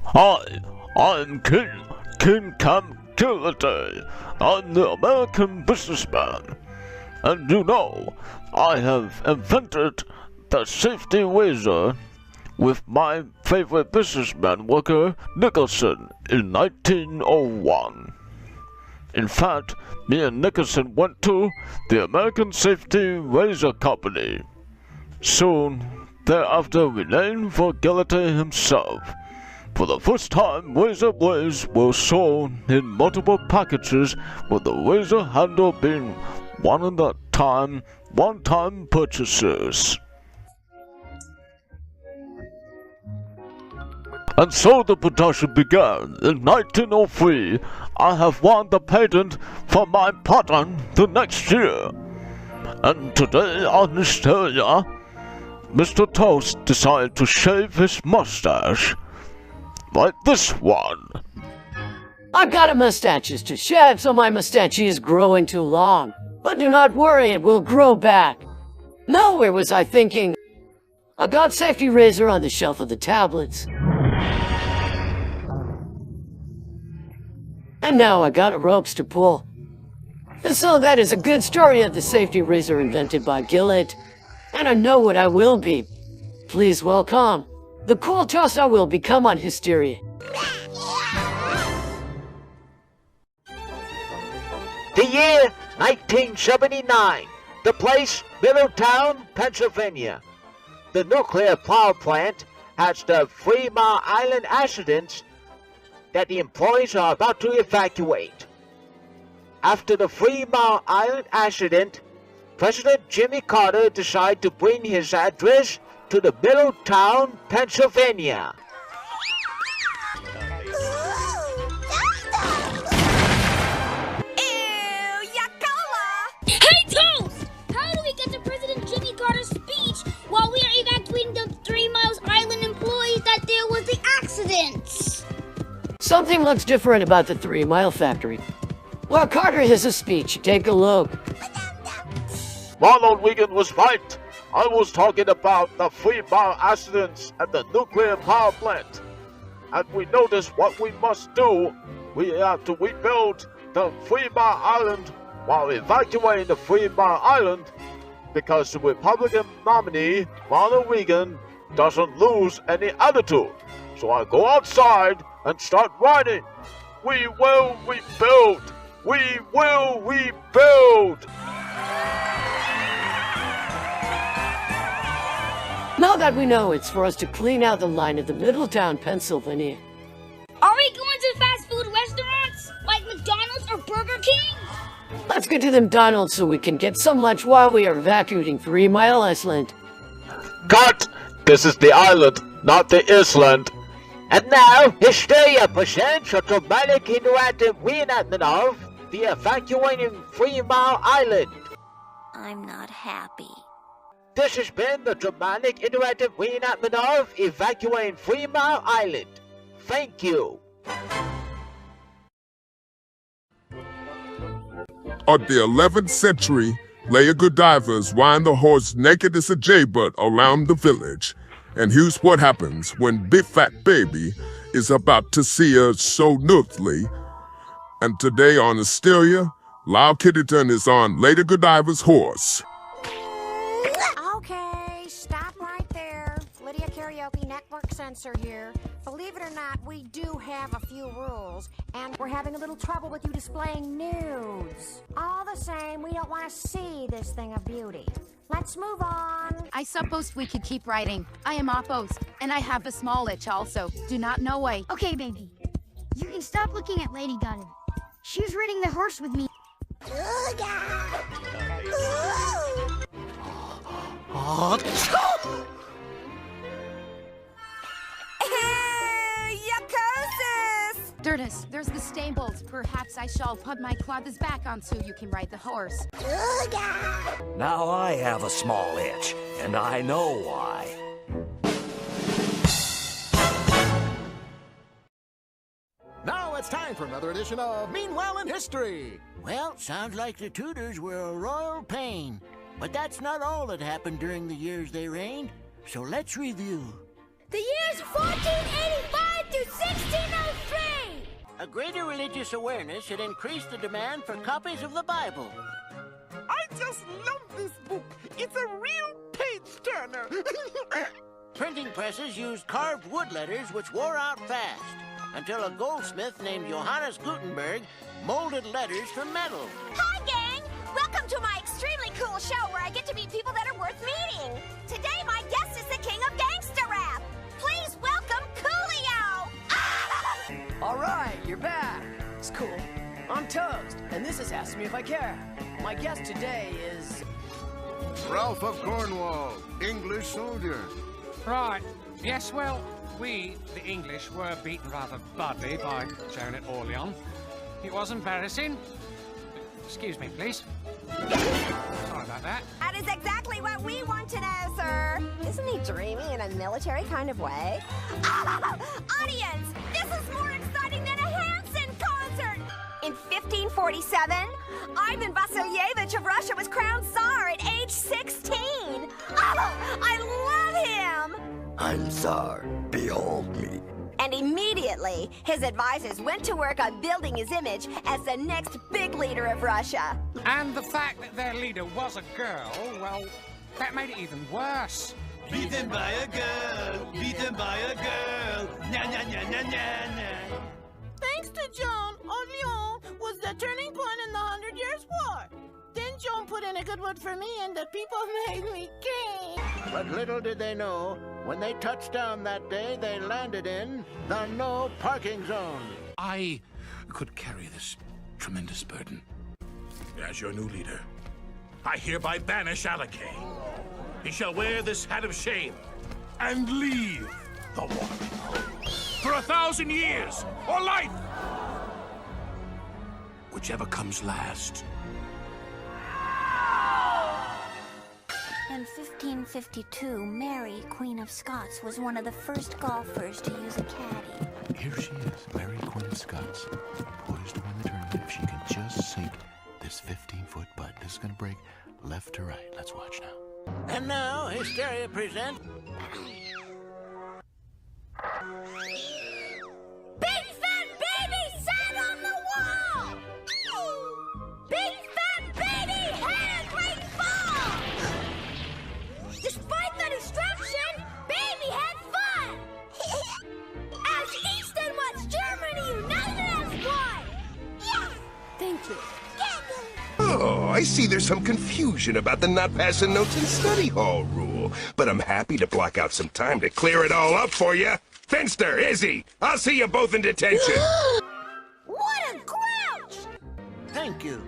Hi, I'm King Cam Gilliday. I'm the American businessman. And you know, I have invented the safety razor with my favorite businessman worker, Nicholson, in 1901. In fact, me and Nicholson went to the American Safety Razor Company. Soon thereafter, we named for Gilliday himself. For the first time, razor blades were sold in multiple packages, with the razor handle being one-time purchases. And so the production began. In 1903, I have won the patent for my pattern the next year. And today on Histeria, Mr. Toast decided to shave his mustache. Like this one. I've got a mustache to shave, so my mustache is growing too long. But do not worry, it will grow back. Now where was I thinking? I got safety razor on the shelf of the tablets. And now I got ropes to pull. And so that is a good story of the safety razor invented by Gillett. And I know what I will be. Please welcome the cool toast I will become on Histeria. The year 1979. The place, Middletown, Pennsylvania. The nuclear power plant has the 3 Mile Island accident that the employees are about to evacuate. After the 3 Mile Island accident, President Jimmy Carter decided to bring his address to the Middletown, Pennsylvania. Hey, Toast! How do we get to President Jimmy Carter's speech while we are evacuating the 3 Miles Island employees that there was the accident? Something looks different about the 3 Mile factory. Well, Carter has a speech. Take a look. Ronald Reagan was right. I was talking about the 3 Mile accidents at the nuclear power plant. And we noticed what we must do. We have to rebuild the 3 Mile Island while evacuating the 3 Mile Island, because the Republican nominee, Ronald Reagan, doesn't lose any attitude. So I go outside and start writing. We will rebuild. We will rebuild. Now that we know it's for us to clean out the line at the Middletown, Pennsylvania. Are we going to fast food restaurants like McDonald's or Burger King? Let's get to the McDonald's so we can get some lunch while we are evacuating 3 Mile Island. Cut! This is the island, not the island. And now, Histeria presents a dramatic interactive reenactment of the evacuating 3 Mile Island. I'm not happy. This has been the dramatic interactive reenactment of evacuating 3 Mile Island. Thank you. Of the 11th century, Laocoon divers wind the horse naked as a jaybird around the village. And here's what happens when Big Fat Baby is about to see her so noodly. And today on Histeria, Lyle Kittyton is on Lady Godiva's horse. Okay, stop right there. Lydia Karaoke Network Censor here. Believe it or not, we do have a few rules, and we're having a little trouble with you displaying nudes. All the same, we don't want to see this thing of beauty. Let's move on. I suppose we could keep writing. I am opposed, and I have a small itch also. Do not know why. Okay, baby. You can stop looking at Lady Gaga. She was riding the horse with me. Dirtus, there's the stables. Perhaps I shall put my clothes back on so you can ride the horse. Now I have a small itch, and I know why. Now it's time for another edition of Meanwhile in History. Well, sounds like the Tudors were a royal pain. But that's not all that happened during the years they reigned. So let's review. The years 1485 to A greater religious awareness had increased the demand for copies of the Bible. I just love this book. It's a real page-turner. Printing presses used carved wood letters which wore out fast, until a goldsmith named Johannes Gutenberg molded letters from metal. Hi, gang! Welcome to my extremely cool show where I get to meet people that are worth meeting. Today, my guest is the king of gangsta rap. Please welcome Coolio! All right, you're back. It's cool. I'm Toast, and this is Ask Me If I Care. My guest today is... Ralph of Cornwall, English soldier. Right. Yes, well, we, the English, were beaten rather badly by Joan at Orleans. It was embarrassing. Excuse me, please. Sorry about that. That is exactly what we want to know, sir. Isn't he dreamy in a military kind of way? Audience, this is more exciting than a Hanson concert! In 1547, Ivan Vasilyevich of Russia was crowned Tsar at age 16. I love him! I'm Tsar. Behold me. And immediately, his advisors went to work on building his image as the next big leader of Russia. And the fact that their leader was a girl, well, that made it even worse. Beaten by a girl, beaten by a girl, na na na na na na. Thanks to Joan, Orleans was the turning point in the 100 Years' War. Then Joan put in a good word for me and the people made me king. But little did they know, when they touched down that day, they landed in the no parking zone. I could carry this tremendous burden. As your new leader, I hereby banish Alakay. He shall wear this hat of shame and leave the watering hole for 1,000 years or life. Whichever comes last. In 1552, Mary, Queen of Scots, was one of the first golfers to use a caddy. Here she is, Mary, Queen of Scots, poised to win the tournament if she can just sink this 15-foot putt. This is going to break left to right. Let's watch now. And now, Histeria presents... Big fat baby sat on the wall! Big fat baby had a great fall! Despite the destruction, baby had fun! As East and West Germany united as one! Yes! Thank you. Oh, I see there's some confusion about the not passing notes in study hall rule, but I'm happy to block out some time to clear it all up for you. Finster, Izzy, I'll see you both in detention. What a grouch! Thank you.